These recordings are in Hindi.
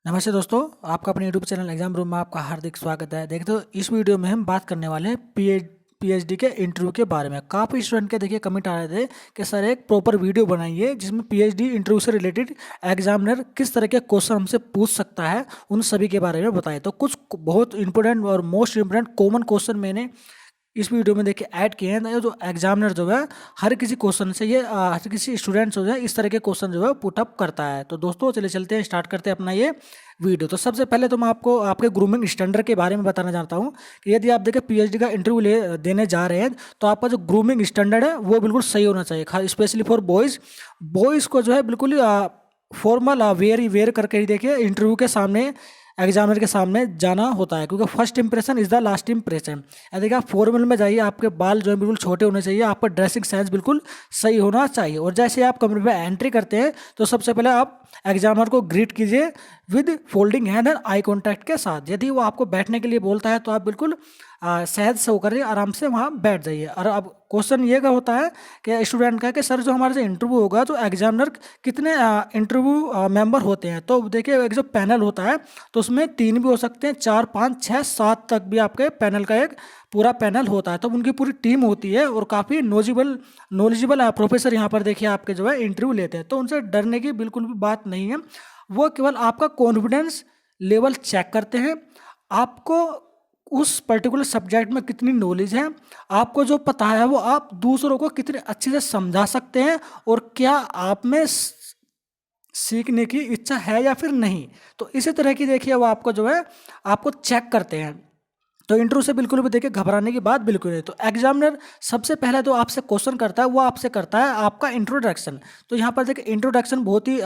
नमस्ते दोस्तों, आपका अपने यूट्यूब चैनल एग्जाम रूम में आपका हार्दिक स्वागत है। देखिए, तो इस वीडियो में हम बात करने वाले हैं पीएचडी के इंटरव्यू के बारे में। काफ़ी स्टूडेंट के देखिए कमेंट आ रहे थे कि सर एक प्रॉपर वीडियो बनाइए जिसमें पीएचडी इंटरव्यू से रिलेटेड एग्जामिनर किस तरह के क्वेश्चन हमसे पूछ सकता है, उन सभी के बारे में बताइए। तो कुछ बहुत इंपॉर्टेंट और मोस्ट इंपॉर्टेंट कॉमन क्वेश्चन मैंने इस वीडियो में देखिए ऐड किए हैं, जो एग्जामिनर जो है हर किसी क्वेश्चन से हर किसी स्टूडेंट जो है इस तरह के क्वेश्चन जो है पुटअप करता है। तो दोस्तों चलिए चलते हैं, स्टार्ट करते हैं अपना ये वीडियो। तो सबसे पहले तो मैं आपको आपके ग्रूमिंग स्टैंडर्ड के बारे में बताना चाहता हूँ कि यदि आप देखिए पीएचडी का इंटरव्यू देने जा रहे हैं तो आपका जो ग्रूमिंग स्टैंडर्ड है वो बिल्कुल सही होना चाहिए, स्पेशली फॉर बॉयज़ को जो है बिल्कुल फॉर्मल वेयर करके ही देखिए इंटरव्यू के सामने एग्जामिनर के सामने जाना होता है, क्योंकि first impression is the last impression. यदि आप फॉर्मल में जाइए, आपके बाल जो है बिल्कुल छोटे होने चाहिए, आपका ड्रेसिंग सेंस बिल्कुल सही होना चाहिए। और जैसे आप कमरे में एंट्री करते हैं तो सबसे पहले आप एग्जामिनर को ग्रीट कीजिए with folding hand and eye contact के साथ। यदि वो आपको बैठने के लिए बोलता है तो आप बिल्कुल सहज से होकर आराम से वहाँ बैठ जाइए। और अब क्वेश्चन ये का होता है कि स्टूडेंट का कि सर जो हमारे जो इंटरव्यू होगा तो एग्जामिनर कितने इंटरव्यू मेंबर होते हैं। तो देखिए एक जो पैनल होता है तो उसमें 3 भी हो सकते हैं, 4, 5, 6, 7 तक भी आपके पैनल का एक पूरा पैनल होता है। तो उनकी पूरी टीम होती है और काफ़ी नॉलेजेबल प्रोफेसर यहाँ पर देखिए आपके जो है इंटरव्यू लेते हैं। तो उनसे डरने की बिल्कुल भी बात नहीं है। वो केवल आपका कॉन्फिडेंस लेवल चेक करते हैं, आपको उस पर्टिकुलर सब्जेक्ट में कितनी नॉलेज है, आपको जो पता है वो आप दूसरों को कितने अच्छे से समझा सकते हैं, और क्या आप में सीखने की इच्छा है या फिर नहीं। तो इसी तरह की देखिए वो आपको जो है आपको चेक करते हैं। तो इंटरव्यू से बिल्कुल भी देखिए घबराने की बात बिल्कुल नहीं। तो एग्जामिनर सबसे पहले तो आपसे क्वेश्चन करता है, वो आपसे करता है आपका इंट्रोडक्शन। तो यहाँ पर देखिए इंट्रोडक्शन बहुत ही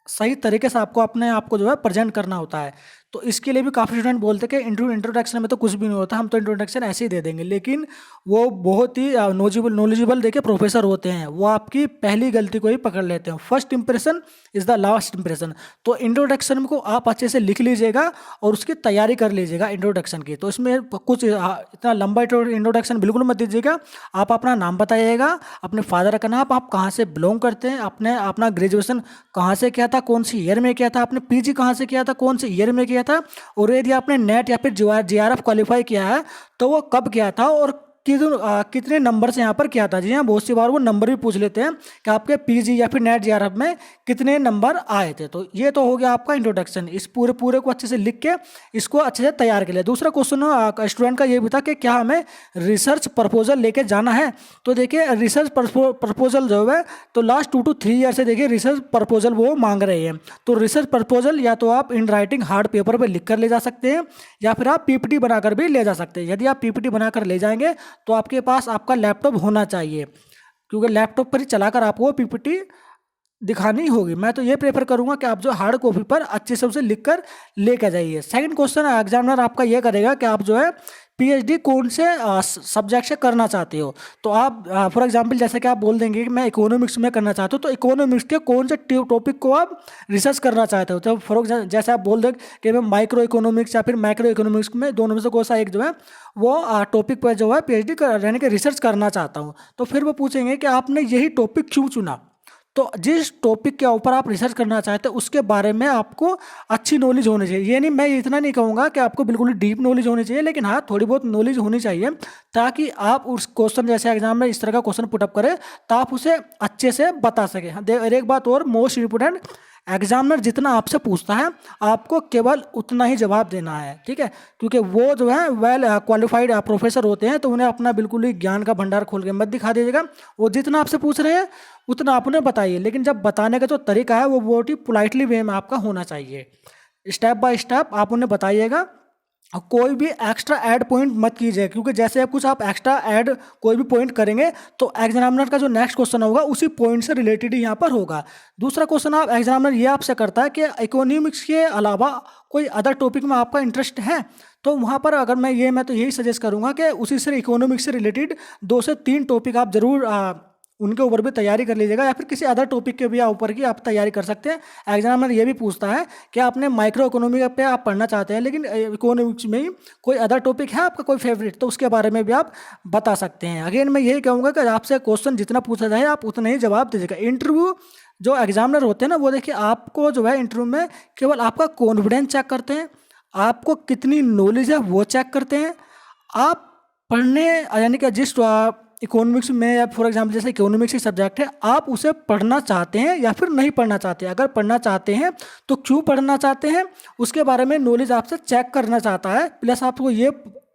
सही तरीके से आपको अपने आप को जो है प्रेजेंट करना होता है। तो इसके लिए भी काफ़ी स्टूडेंट बोलते हैं कि इंट्रोडक्शन में तो कुछ भी नहीं होता, हम तो इंट्रोडक्शन ऐसे ही दे देंगे। लेकिन वो बहुत ही नॉलेजेबल देखिए प्रोफेसर होते हैं, वो आपकी पहली गलती को ही पकड़ लेते हैं। First impression is the last impression. तो इंट्रोडक्शन को आप अच्छे से लिख लीजिएगा और उसकी तैयारी कर लीजिएगा इंट्रोडक्शन की। तो इसमें कुछ इतना लंबा इंट्रोडक्शन बिल्कुल मत दीजिएगा। आप अपना नाम बताइएगा, अपने फादर का नाम, आप कहाँ से बिलोंग करते हैं, अपना ग्रेजुएशन कहाँ से किया था, कौन सी ईयर में किया था, आपने पीजी कहाँ से किया था, कौन सी ईयर में किया था, और यदि आपने नेट या फिर जीआरएफ क्वालिफाई किया है तो वो कब किया था और कितने नंबर से यहाँ पर किया था। जी हाँ, बहुत सी बार वो नंबर भी पूछ लेते हैं कि आपके पीजी या फिर नेट जीआरएफ में कितने नंबर आए थे। तो ये तो हो गया आपका इंट्रोडक्शन। इस पूरे को अच्छे से लिख के इसको अच्छे से तैयार कर लिया। दूसरा क्वेश्चन स्टूडेंट का ये भी था कि क्या हमें रिसर्च प्रपोजल लेके जाना है। तो देखिए रिसर्च प्रपोजल जो है तो लास्ट 2 to 3 ईयर से देखिए रिसर्च प्रपोजल वो मांग रहे हैं। तो रिसर्च प्रपोजल या तो आप इन राइटिंग हार्ड पेपर पर लिख कर ले जा सकते हैं या फिर आप पीपीटी बनाकर भी ले जा सकते हैं। यदि आप पीपीटी बनाकर ले जाएंगे तो आपके पास आपका लैपटॉप होना चाहिए, क्योंकि लैपटॉप पर ही चलाकर आपको पीपीटी दिखानी होगी। मैं तो ये प्रेफर करूंगा कि आप जो हार्ड कॉपी पर अच्छे से उसे लिखकर लेकर जाइए। सेकंड क्वेश्चन एग्जामिनर आपका ये करेगा कि आप जो है पीएचडी कौन से सब्जेक्ट से करना चाहते हो। तो आप फॉर एग्जांपल जैसे कि आप बोल देंगे कि मैं इकोनॉमिक्स में करना चाहता हूँ, तो इकोनॉमिक्स के कौन से टॉपिक को आप रिसर्च करना चाहते हो। तो फॉर जैसे आप बोल दें कि मैं माइक्रो इकोनॉमिक्स या फिर मैक्रो इकोनॉमिक्स में दोनों में से कोई सा एक जो है वो टॉपिक पर जो है पीएचडी यानी कि रिसर्च करना चाहता हूँ, तो फिर वो पूछेंगे कि आपने यही टॉपिक क्यों चुना। तो जिस टॉपिक के ऊपर आप रिसर्च करना चाहते हैं उसके बारे में आपको अच्छी नॉलेज होनी चाहिए। ये नहीं, मैं इतना नहीं कहूँगा कि आपको बिल्कुल डीप नॉलेज होनी चाहिए, लेकिन हाँ थोड़ी बहुत नॉलेज होनी चाहिए, ताकि आप उस क्वेश्चन जैसे एग्जाम में इस तरह का क्वेश्चन पुटअप करें तो आप उसे अच्छे से बता सकें। एक बात और मोस्ट इंपोर्टेंट, एग्जामिनर जितना आपसे पूछता है आपको केवल उतना ही जवाब देना है, ठीक है, क्योंकि वो जो है वेल क्वालिफाइड प्रोफेसर होते हैं, तो उन्हें अपना बिल्कुल ही ज्ञान का भंडार खोल के मत दिखा दीजिएगा। वो जितना आपसे पूछ रहे हैं उतना आप उन्हें बताइए, लेकिन जब बताने का जो तरीका है वो बहुत ही पोलाइटली वे में आपका होना चाहिए। स्टेप बाय स्टेप आप उन्हें बताइएगा, और कोई भी एक्स्ट्रा ऐड पॉइंट मत कीजिए, क्योंकि जैसे कुछ आप एक्स्ट्रा ऐड कोई भी पॉइंट करेंगे तो एग्जामिनर का जो नेक्स्ट क्वेश्चन होगा उसी पॉइंट से रिलेटेड ही यहाँ पर होगा। दूसरा क्वेश्चन आप एग्जामिनर ये आपसे करता है कि इकोनॉमिक्स के अलावा कोई अदर टॉपिक में आपका इंटरेस्ट है। तो वहाँ पर अगर मैं तो यही सजेस्ट करूँगा कि उसी से इकोनॉमिक्स से रिलेटेड 2 से 3 टॉपिक आप जरूर उनके ऊपर भी तैयारी कर लीजिएगा, या फिर किसी अदर टॉपिक के भी ऊपर की आप तैयारी कर सकते हैं। एग्जामिनर ये भी पूछता है कि आपने माइक्रो इकोनॉमी पे आप पढ़ना चाहते हैं, लेकिन इकोनॉमिक्स में ही कोई अदर टॉपिक है आपका कोई फेवरेट, तो उसके बारे में भी आप बता सकते हैं। अगेन मैं यही कहूँगा कि आपसे क्वेश्चन जितना पूछा जाए आप उतना ही जवाब दीजिएगा। इंटरव्यू जो एग्जामिनर होते हैं ना, वो देखिए आपको जो है इंटरव्यू में केवल आपका कॉन्फिडेंस चेक करते हैं, आपको कितनी नॉलेज है वो चेक करते हैं, आप पढ़ने यानी कि जिस इकोनॉमिक्स में या फॉर एग्जाम्पल जैसे इकोनॉमिक्स की सब्जेक्ट है, आप उसे पढ़ना चाहते हैं या फिर नहीं पढ़ना चाहते हैं। अगर पढ़ना चाहते हैं तो क्यों पढ़ना चाहते हैं, उसके बारे में नॉलेज आपसे चेक करना चाहता है। प्लस आपको ये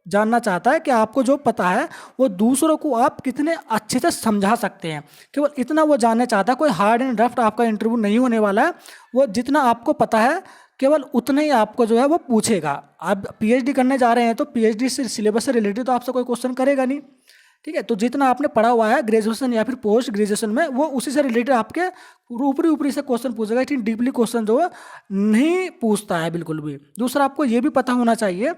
जानना चाहता है कि आपको जो पता है वो दूसरों को आप कितने अच्छे से समझा सकते हैं। केवल इतना वो जानना चाहता है। कोई हार्ड एंड रफ्ट आपका इंटरव्यू नहीं होने वाला है। वो जितना आपको पता है केवल उतना ही आपको जो है वो पूछेगा। आप पीएचडी करने जा रहे हैं तो पीएचडी से सिलेबस से रिलेटेड तो आपसे कोई क्वेश्चन करेगा नहीं, ठीक है। तो जितना आपने पढ़ा हुआ है ग्रेजुएशन या फिर पोस्ट ग्रेजुएशन में, वो उसी से रिलेटेड आपके ऊपरी ऊपरी से क्वेश्चन पूछेगा। इतनी डीपली क्वेश्चन जो है नहीं पूछता है बिल्कुल भी। दूसरा, आपको ये भी पता होना चाहिए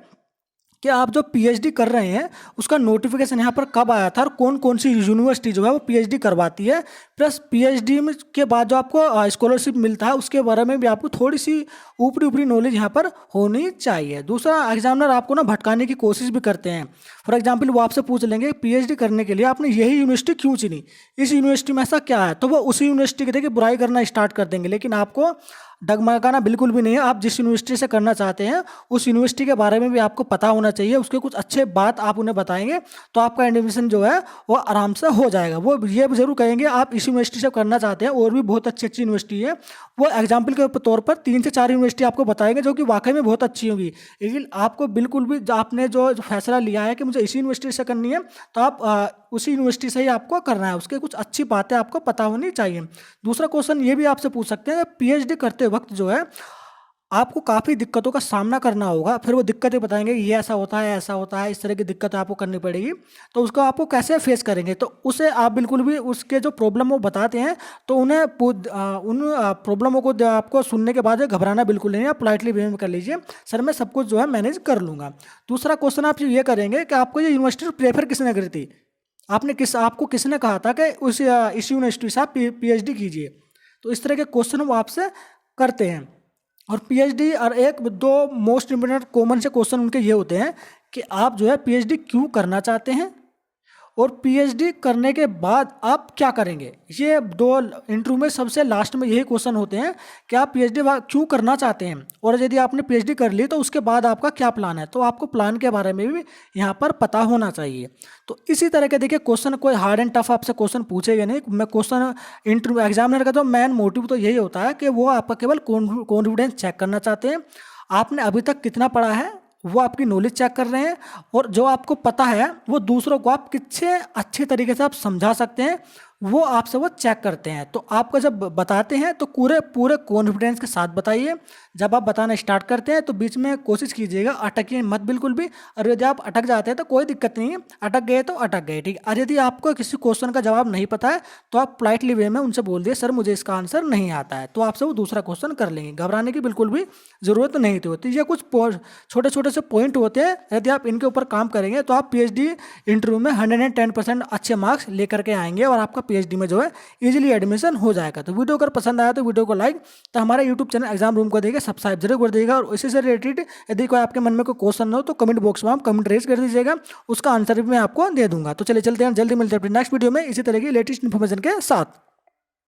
कि आप जो पीएचडी कर रहे हैं उसका नोटिफिकेशन यहाँ पर कब आया था और कौन कौन सी यूनिवर्सिटी जो है वो पीएचडी करवाती है। प्लस पीएचडी में के बाद जो आपको स्कॉलरशिप मिलता है उसके बारे में भी आपको थोड़ी सी ऊपरी ऊपरी नॉलेज यहाँ पर होनी चाहिए। दूसरा, एग्जामिनर आपको ना भटकाने की कोशिश भी करते हैं। फॉर एग्जाम्पल वो आपसे पूछ लेंगे पीएचडी करने के लिए आपने यही यूनिवर्सिटी क्यों चुनी, इस यूनिवर्सिटी में ऐसा क्या है, तो वो उसी यूनिवर्सिटी की देखिए बुराई करना स्टार्ट कर देंगे। लेकिन आपको डगमगाना बिल्कुल भी नहीं है। आप जिस यूनिवर्सिटी से करना चाहते हैं उस यूनिवर्सिटी के बारे में भी आपको पता होना चाहिए। उसके कुछ अच्छे बात आप उन्हें बताएंगे तो आपका एडमिशन जो है वो आराम से हो जाएगा। वो ये जरूर कहेंगे आप इस यूनिवर्सिटी से करना चाहते हैं, और भी बहुत अच्छी अच्छी यूनिवर्सिटी है। वो एग्जाम्पल के तौर पर 3 से 4 यूनिवर्सिटी आपको बताएंगे जो कि वाकई में बहुत अच्छी होगी। लेकिन आपको बिल्कुल भी आपने जो फैसला लिया है कि मुझे इसी यूनिवर्सिटी से करनी है, तो आप उसी यूनिवर्सिटी से ही आपको करना है। उसके कुछ अच्छी बातें आपको पता होनी चाहिए। दूसरा क्वेश्चन ये भी आपसे पूछ सकते हैं, पीएचडी करते वक्त जो है आपको काफ़ी दिक्कतों का सामना करना होगा। फिर वो दिक्कतें बताएंगे ये ऐसा होता है, ऐसा होता है, इस तरह की दिक्कत आपको करनी पड़ेगी। तो उसको आपको कैसे फेस करेंगे, तो उसे आप बिल्कुल भी उसके जो प्रॉब्लम वो बताते हैं तो उन प्रॉब्लमों को आपको सुनने के बाद घबराना बिल्कुल नहीं है। आप पोलाइटली बिहेव कर लीजिए, सर मैं सब कुछ जो है मैनेज कर लूँगा। दूसरा क्वेश्चन आप ये करेंगे कि आपको ये यूनिवर्सिटी प्रेफर किसने करी थी, आपको किसने कहा था कि इस यूनिवर्सिटी से आप पीएचडी कीजिए। तो इस तरह के क्वेश्चन वो आपसे करते हैं। और पीएचडी और एक दो मोस्ट इम्पोर्टेंट कॉमन से क्वेश्चन उनके ये होते हैं कि आप जो है पीएचडी क्यों करना चाहते हैं और पीएचडी करने के बाद आप क्या करेंगे। ये 2 इंटरव्यू में सबसे लास्ट में यही क्वेश्चन होते हैं कि आप पीएचडी क्यों करना चाहते हैं, और यदि आपने पीएचडी कर ली तो उसके बाद आपका क्या प्लान है। तो आपको प्लान के बारे में भी यहाँ पर पता होना चाहिए। तो इसी तरह के देखिए क्वेश्चन कोई हार्ड एंड टफ आपसे क्वेश्चन पूछेगा नहीं। मैं क्वेश्चन इंटरव्यू एग्जामिनर का तो मेन मोटिव तो यही होता है कि वो आपका केवल कॉन्फिडेंस चेक करना चाहते हैं। आपने अभी तक कितना पढ़ा है वो आपकी नॉलेज चेक कर रहे हैं, और जो आपको पता है वो दूसरों को आप कितने अच्छे तरीके से आप समझा सकते हैं वो आपसे वो चेक करते हैं। तो आपको जब बताते हैं तो पूरे कॉन्फिडेंस के साथ बताइए। जब आप बताना स्टार्ट करते हैं तो बीच में कोशिश कीजिएगा अटकिए मत बिल्कुल भी। और यदि आप अटक जाते हैं तो कोई दिक्कत नहीं है, अटक गए तो अटक गए, ठीक है। और यदि आपको किसी क्वेश्चन का जवाब नहीं पता है तो आप पोलाइटली वे में उनसे बोल दिए सर मुझे इसका आंसर नहीं आता है, तो आपसे वो दूसरा क्वेश्चन कर लेंगे। घबराने की बिल्कुल भी ज़रूरत नहीं होती। ये कुछ छोटे छोटे से पॉइंट होते हैं, यदि आप इनके ऊपर काम करेंगे तो आप पीएचडी इंटरव्यू में 110% अच्छे मार्क्स लेकर के आएंगे और आपका पीएचडी में जो है इजीली एडमिशन हो जाएगा। तो वीडियो अगर पसंद आया तो वीडियो को लाइक, तो हमारे यूट्यूब चैनल एग्जाम रूम को देखिए सब्सक्राइब जरूर कर दीजिएगा। और इसी से रिलेटेड यदि कोई आपके मन में कोई क्वेश्चन हो तो कमेंट बॉक्स में आप कमेंट रेज कर दीजिएगा, उसका आंसर भी मैं आपको दे दूंगा। तो चलिए चलते हैं, जल्दी मिलते हैं अपने नेक्स्ट वीडियो में इसी तरह की लेटेस्ट इन्फॉर्मेशन के साथ।